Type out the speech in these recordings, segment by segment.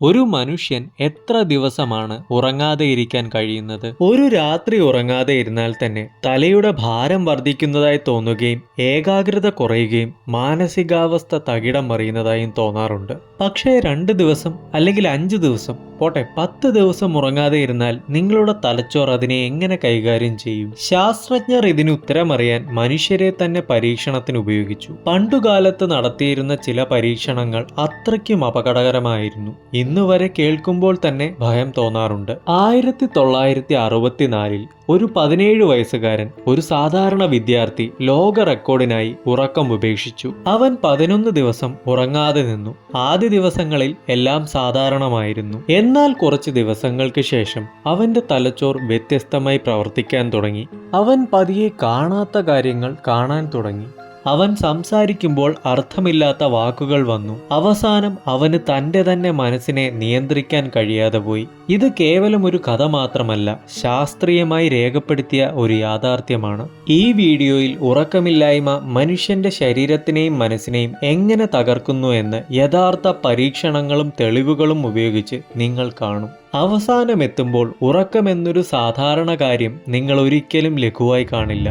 ഒരു മനുഷ്യൻ എത്ര ദിവസമാണ് ഉറങ്ങാതെ ഇരിക്കാൻ കഴിയുന്നത്? ഒരു രാത്രി ഉറങ്ങാതെ ഇരുന്നാൽ തന്നെ തലയുടെ ഭാരം വർദ്ധിക്കുന്നതായി തോന്നുകയും ഏകാഗ്രത കുറയുകയും മാനസികാവസ്ഥ തകിടം മറിയുന്നതായും തോന്നാറുണ്ട്. പക്ഷേ 2 ദിവസം അല്ലെങ്കിൽ 5 ദിവസം പോട്ടെ 10 ദിവസം ഉറങ്ങാതെ ഇരുന്നാൽ നിങ്ങളുടെ തലച്ചോർ അതിനെ എങ്ങനെ കൈകാര്യം ചെയ്യും? ശാസ്ത്രജ്ഞർ ഇതിന് ഉത്തരമറിയാൻ മനുഷ്യരെ തന്നെ പരീക്ഷണത്തിന് ഉപയോഗിച്ചു. പണ്ടുകാലത്ത് നടത്തിയിരുന്ന ചില പരീക്ഷണങ്ങൾ അത്രയ്ക്കും അപകടകരമായിരുന്നു. ഇന്ന് വരെ കേൾക്കുമ്പോൾ തന്നെ ഭയം തോന്നാറുണ്ട്. 1964 ഒരു 17 വയസ്സുകാരൻ, ഒരു സാധാരണ വിദ്യാർത്ഥി, ലോക റെക്കോർഡിനായി ഉറക്കം ഉപേക്ഷിച്ചു. അവൻ 11 ദിവസം ഉറങ്ങാതെ നിന്നു. ആദ്യ ദിവസങ്ങളിൽ എല്ലാം സാധാരണമായിരുന്നു. എന്നാൽ കുറച്ച് ദിവസങ്ങൾക്ക് ശേഷം അവന്റെ തലച്ചോർ വ്യത്യസ്തമായി പ്രവർത്തിക്കാൻ തുടങ്ങി. അവൻ പതിയെ കാണാത്ത കാര്യങ്ങൾ കാണാൻ തുടങ്ങി. അവൻ സംസാരിക്കുമ്പോൾ അർത്ഥമില്ലാത്ത വാക്കുകൾ വന്നു. അവസാനം അവന് തൻ്റെ തന്നെ മനസ്സിനെ നിയന്ത്രിക്കാൻ കഴിയാതെ പോയി. ഇത് കേവലം ഒരു കഥ മാത്രമല്ല, ശാസ്ത്രീയമായി രേഖപ്പെടുത്തിയ ഒരു യാഥാർത്ഥ്യമാണ്. ഈ വീഡിയോയിൽ ഉറക്കമില്ലായ്മ മനുഷ്യന്റെ ശരീരത്തിനെയും മനസ്സിനെയും എങ്ങനെ തകർക്കുന്നു എന്ന് യഥാർത്ഥ പരീക്ഷണങ്ങളും തെളിവുകളും ഉപയോഗിച്ച് നിങ്ങൾ കാണും. അവസാനമെത്തുമ്പോൾ ഉറക്കമെന്നൊരു സാധാരണ കാര്യം നിങ്ങൾ ഒരിക്കലും ലഘുവായി കാണില്ല.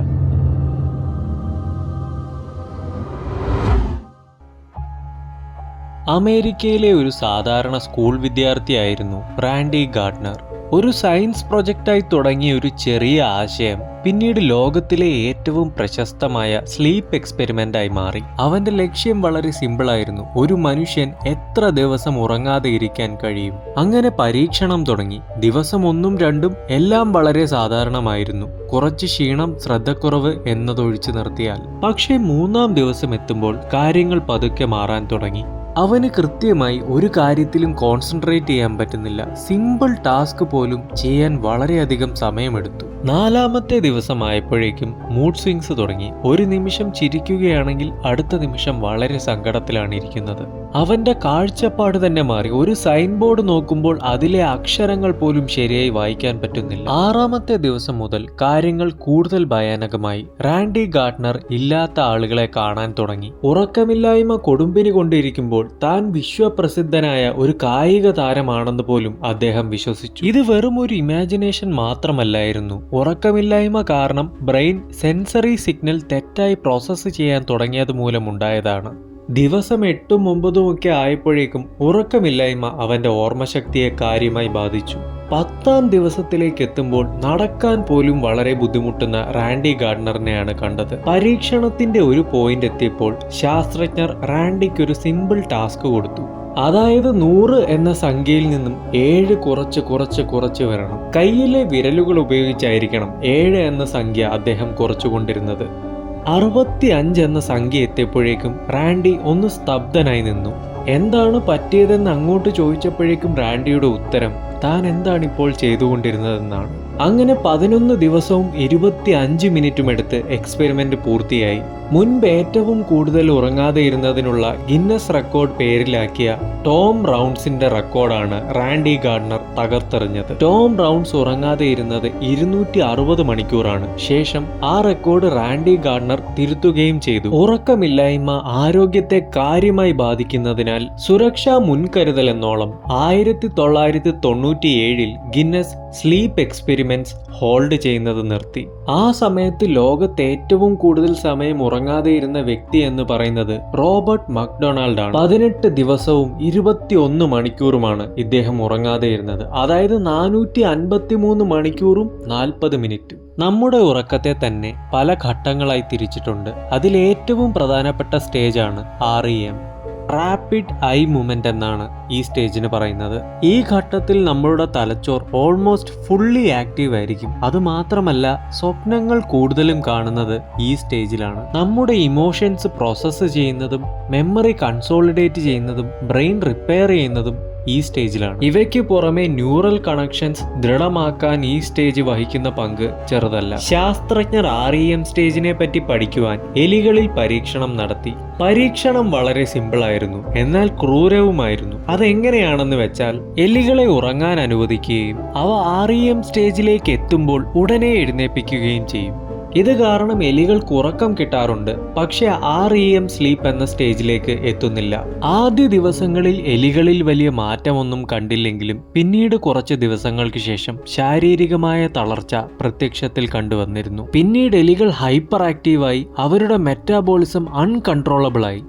അമേരിക്കയിലെ ഒരു സാധാരണ സ്കൂൾ വിദ്യാർത്ഥിയായിരുന്നു റാൻഡി ഗാർഡ്നർ. ഒരു സയൻസ് പ്രൊജക്റ്റായി തുടങ്ങിയ ഒരു ചെറിയ ആശയം പിന്നീട് ലോകത്തിലെ ഏറ്റവും പ്രശസ്തമായ സ്ലീപ്പ് എക്സ്പെരിമെന്റായി മാറി. അവന്റെ ലക്ഷ്യം വളരെ സിമ്പിളായിരുന്നു: ഒരു മനുഷ്യൻ എത്ര ദിവസം ഉറങ്ങാതെ ഇരിക്കാൻ കഴിയും. അങ്ങനെ പരീക്ഷണം തുടങ്ങി. ദിവസം 1ഉം 2ഉം എല്ലാം വളരെ സാധാരണമായിരുന്നു, കുറച്ച് ക്ഷീണം, ശ്രദ്ധക്കുറവ് എന്നതൊഴിച്ചു നിർത്തിയാൽ. പക്ഷേ 3ആം ദിവസം എത്തുമ്പോൾ കാര്യങ്ങൾ പതുക്കെ മാറാൻ തുടങ്ങി. അവന് കൃത്യമായി ഒരു കാര്യത്തിലും കോൺസെൻട്രേറ്റ് ചെയ്യാൻ പറ്റുന്നില്ല. സിമ്പിൾ ടാസ്ക് പോലും ചെയ്യാൻ വളരെയധികം സമയമെടുത്തു. 4ാമത്തെ ദിവസമായപ്പോഴേക്കും മൂഡ് സ്വിങ്സ് തുടങ്ങി. ഒരു നിമിഷം ചിരിക്കുകയാണെങ്കിൽ അടുത്ത നിമിഷം വളരെ സങ്കടത്തിലാണ് ഇരിക്കുന്നത്. അവന്റെ കാഴ്ചപ്പാട് തന്നെ മാറി. ഒരു സൈൻ ബോർഡ് നോക്കുമ്പോൾ അതിലെ അക്ഷരങ്ങൾ പോലും ശരിയായി വായിക്കാൻ പറ്റുന്നില്ല. 6ാമത്തെ ദിവസം മുതൽ കാര്യങ്ങൾ കൂടുതൽ ഭയാനകമായി. റാൻഡി ഗാർഡ്നർ ഇല്ലാത്ത ആളുകളെ കാണാൻ തുടങ്ങി. ഉറക്കമില്ലായ്മ കൊടുമ്പിരി കൊണ്ടിരിക്കുമ്പോൾ താൻ വിശ്വപ്രസിദ്ധനായ ഒരു കായിക താരമാണെന്ന് പോലും അദ്ദേഹം വിശ്വസിച്ചു. ഇത് വെറും ഒരു ഇമാജിനേഷൻ മാത്രമല്ലായിരുന്നു. ഉറക്കമില്ലായ്മ കാരണം ബ്രെയിൻ സെൻസറി സിഗ്നൽ തെറ്റായി പ്രോസസ്സ് ചെയ്യാൻ തുടങ്ങിയത് മൂലമുണ്ടായതാണ്. ദിവസം 8ഉം 9ഉം ഒക്കെ ആയപ്പോഴേക്കും ഉറക്കമില്ലായ്മ അവന്റെ ഓർമ്മശക്തിയെ കാര്യമായി ബാധിച്ചു. 10ആം ദിവസത്തിലേക്ക് എത്തുമ്പോൾ നടക്കാൻ പോലും വളരെ ബുദ്ധിമുട്ടുന്ന റാൻഡി ഗാർഡ്നറിനെയാണ് കണ്ടത്. പരീക്ഷണത്തിന്റെ ഒരു പോയിന്റ് എത്തിയപ്പോൾ ശാസ്ത്രജ്ഞർ റാൻഡിക്ക് ഒരു സിമ്പിൾ ടാസ്ക് കൊടുത്തു. അതായത് 100 എന്ന സംഖ്യയിൽ നിന്നും 7 കുറച്ച് വരണം. കയ്യിലെ വിരലുകൾ ഉപയോഗിച്ചായിരിക്കണം 7 എന്ന സംഖ്യ അദ്ദേഹം കുറച്ചുകൊണ്ടിരുന്നത്. 65 എന്ന സംഖ്യ എത്തിയപ്പോഴേക്കും റാൻഡി ഒന്ന് സ്തബ്ധനായി നിന്നു. എന്താണ് പറ്റിയതെന്ന് അങ്ങോട്ട് ചോദിച്ചപ്പോഴേക്കും റാൻഡിയുടെ ഉത്തരം താൻ എന്താണിപ്പോൾ ചെയ്തുകൊണ്ടിരുന്നതെന്നാണ്. അങ്ങനെ 11 ദിവസവും 25 മിനിറ്റും എടുത്ത് എക്സ്പെരിമെന്റ് പൂർത്തിയായി. മുൻപ് ഏറ്റവും കൂടുതൽ ഉറങ്ങാതെ ഇരുന്നതിനുള്ള ഗിന്നസ് റെക്കോർഡ് പേരിലാക്കിയ ടോം റൗണ്ട്സിന്റെ റെക്കോർഡാണ് റാൻഡി ഗാർഡ്നർ തകർത്തെറിഞ്ഞത്. ടോം റൗണ്ട്സ് ഉറങ്ങാതെ ഇരുന്നത് 260 മണിക്കൂറാണ്. ശേഷം ആ റെക്കോർഡ് റാൻഡി ഗാർഡ്നർ തിരുത്തുകയും ചെയ്തു. ഉറക്കമില്ലായ്മ ആരോഗ്യത്തെ കാര്യമായി ബാധിക്കുന്നതിനാൽ സുരക്ഷാ മുൻകരുതൽ എന്നോളം 1997 ഗിന്നസ് സ്ലീപ്പ് എക്സ്പെരിമെന്റ്സ് ഹോൾഡ് ചെയ്യുന്നത് നിർത്തി. ആ സമയത്ത് ലോകത്ത് ഏറ്റവും കൂടുതൽ സമയം ഉറങ്ങാതെ ഇരുന്ന വ്യക്തി എന്ന് പറയുന്നത് റോബർട്ട് മക്ഡൊണാൾഡ് ആണ്. 18 ദിവസവും 21 മണിക്കൂറുമാണ് ഇദ്ദേഹം ഉറങ്ങാതെ ഇരുന്നത്. അതായത് 453 മണിക്കൂറും 40 മിനിറ്റും. നമ്മുടെ ഉറക്കത്തെ തന്നെ പല ഘട്ടങ്ങളായി തിരിച്ചിട്ടുണ്ട്. അതിലേറ്റവും പ്രധാനപ്പെട്ട സ്റ്റേജാണ് REM, റാപ്പിഡ് ഐ മൂവ്മെന്റ് എന്നാണ് ഈ സ്റ്റേജിന് പറയുന്നത്. ഈ ഘട്ടത്തിൽ നമ്മളുടെ തലച്ചോർ ഓൾമോസ്റ്റ് ഫുള്ളി ആക്റ്റീവ് ആയിരിക്കും. അത് മാത്രമല്ല, സ്വപ്നങ്ങൾ കൂടുതലും കാണുന്നത് ഈ സ്റ്റേജിലാണ്. നമ്മുടെ ഇമോഷൻസ് പ്രോസസ്സ് ചെയ്യുന്നതും മെമ്മറി കൺസോളിഡേറ്റ് ചെയ്യുന്നതും ബ്രെയിൻ റിപ്പയർ ചെയ്യുന്നതും ഈ സ്റ്റേജിലാണ്. ഇവയ്ക്ക് പുറമെ ന്യൂറൽ കണക്ഷൻസ് ദൃഢമാക്കാൻ ഈ സ്റ്റേജ് വഹിക്കുന്ന പങ്ക് ചെറുതല്ല. ശാസ്ത്രജ്ഞർ REM സ്റ്റേജിനെ പറ്റി പഠിക്കുവാൻ എലികളിൽ പരീക്ഷണം നടത്തി. പരീക്ഷണം വളരെ സിമ്പിൾ ആയിരുന്നു, എന്നാൽ ക്രൂരവുമായിരുന്നു. അതെങ്ങനെയാണെന്ന് വെച്ചാൽ, എലികളെ ഉറങ്ങാൻ അനുവദിക്കുകയും അവ REM സ്റ്റേജിലേക്ക് എത്തുമ്പോൾ ഉടനെ എഴുന്നേൽപ്പിക്കുകയും ചെയ്യും. ഇത് കാരണം എലികൾക്ക് ഉറക്കം കിട്ടാറുണ്ട്, പക്ഷെ REM സ്ലീപ്പ് എന്ന സ്റ്റേജിലേക്ക് എത്തുന്നില്ല. ആദ്യ ദിവസങ്ങളിൽ എലികളിൽ വലിയ മാറ്റമൊന്നും കണ്ടില്ലെങ്കിലും പിന്നീട് കുറച്ച് ദിവസങ്ങൾക്ക് ശേഷം ശാരീരികമായ തളർച്ച പ്രത്യക്ഷത്തിൽ കണ്ടുവന്നിരുന്നു. പിന്നീട് എലികൾ ഹൈപ്പർ ആക്റ്റീവായി, അവരുടെ മെറ്റാബോളിസം അൺകൺട്രോളബിൾ ആയി.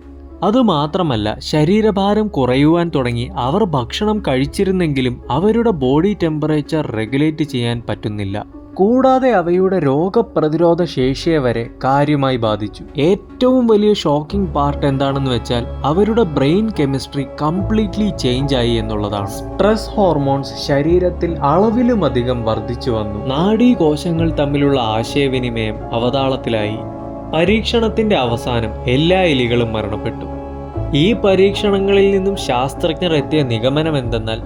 അതുമാത്രമല്ല, ശരീരഭാരം കുറയുവാൻ തുടങ്ങി. അവർ ഭക്ഷണം കഴിച്ചിരുന്നെങ്കിലും അവരുടെ ബോഡി ടെമ്പറേച്ചർ റെഗുലേറ്റ് ചെയ്യാൻ പറ്റുന്നില്ല. കൂടാതെ അവയുടെ രോഗപ്രതിരോധ ശേഷിയെ വരെ കാര്യമായി ബാധിച്ചു. ഏറ്റവും വലിയ ഷോക്കിംഗ് പാർട്ട് എന്താണെന്ന് വെച്ചാൽ അവരുടെ ബ്രെയിൻ കെമിസ്ട്രി കംപ്ലീറ്റ്ലി ചേഞ്ച് ആയി എന്നുള്ളതാണ്. സ്ട്രെസ് ഹോർമോൺസ് ശരീരത്തിൽ അളവിലുമധികം വർദ്ധിച്ചു വന്നു. നാഡീകോശങ്ങൾ തമ്മിലുള്ള ആശയവിനിമയം അവതാളത്തിലായി. പരീക്ഷണത്തിന്റെ അവസാനം എല്ലാ എലികളും മരണപ്പെട്ടു. ഈ പരീക്ഷണങ്ങളിൽ നിന്നും ശാസ്ത്രജ്ഞർ എത്തിയ നിഗമനം എന്തെന്നാൽ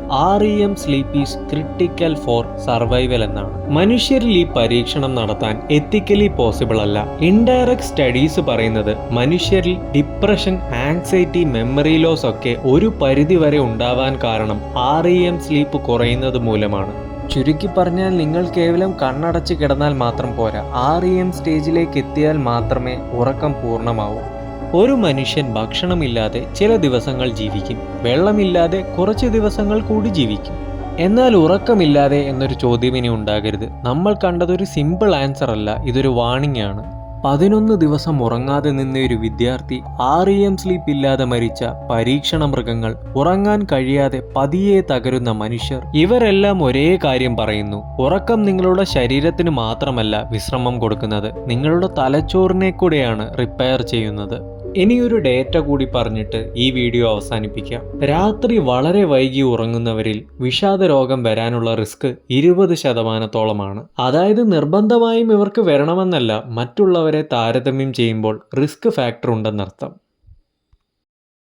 REM sleep is critical four survival എന്നാണ്. മനുഷ്യരിൽ ഈ പരീക്ഷണം നടത്താൻ എത്തിക്കലി പോസിബിൾ അല്ല. ഇൻഡയറക്റ്റ് സ്റ്റഡീസ് പറയുന്നത് മനുഷ്യരിൽ ഡിപ്രഷൻ, ആങ്സൈറ്റി, മെമ്മറി ലോസ് ഒക്കെ ഒരു പരിധി വരെ ഉണ്ടാവാൻ കാരണം REM സ്ലീപ്പ് കുറയുന്നത് മൂലമാണ്. ചുരുക്കി പറഞ്ഞാൽ നിങ്ങൾ കേവലം കണ്ണടച്ച് കിടന്നാൽ മാത്രം പോരാ, REM സ്റ്റേജിലേക്ക് എത്തിയാൽ മാത്രമേ ഉറക്കം പൂർണ്ണമാവൂ. ഒരു മനുഷ്യൻ ഭക്ഷണമില്ലാതെ ചില ദിവസങ്ങൾ ജീവിക്കും, വെള്ളമില്ലാതെ കുറച്ച് ദിവസങ്ങൾ കൂടി ജീവിക്കും. എന്നാൽ ഉറക്കമില്ലാതെ എന്നൊരു ചോദ്യം ഇനി ഉണ്ടാകരുത്. നമ്മൾ കണ്ടതൊരു സിമ്പിൾ ആൻസർ അല്ല, ഇതൊരു വാണിംഗ് ആണ്. 11 ദിവസം ഉറങ്ങാതെ നിന്ന ഒരു വിദ്യാർത്ഥി, REM സ്ലീപ്പ് ഇല്ലാതെ മരിച്ച പരീക്ഷണ മൃഗങ്ങൾ, ഉറങ്ങാൻ കഴിയാതെ പതിയെ തകരുന്ന മനുഷ്യർ, ഇവരെല്ലാം ഒരേ കാര്യം പറയുന്നു. ഉറക്കം നിങ്ങളുടെ ശരീരത്തിന് മാത്രമല്ല വിശ്രമം കൊടുക്കുന്നത്, നിങ്ങളുടെ തലച്ചോറിനെ കൂടെയാണ് റിപ്പയർ ചെയ്യുന്നത്. ഇനിയൊരു ഡേറ്റ കൂടി പറഞ്ഞിട്ട് ഈ വീഡിയോ അവസാനിപ്പിക്കാം. രാത്രി വളരെ വൈകി ഉറങ്ങുന്നവരിൽ വിഷാദ രോഗം വരാനുള്ള റിസ്ക് 20%. അതായത് നിർബന്ധമായും ഇവർക്ക് വരണമെന്നല്ല, മറ്റുള്ളവരെ താരതമ്യം ചെയ്യുമ്പോൾ റിസ്ക് ഫാക്ടർ ഉണ്ടെന്നർത്ഥം.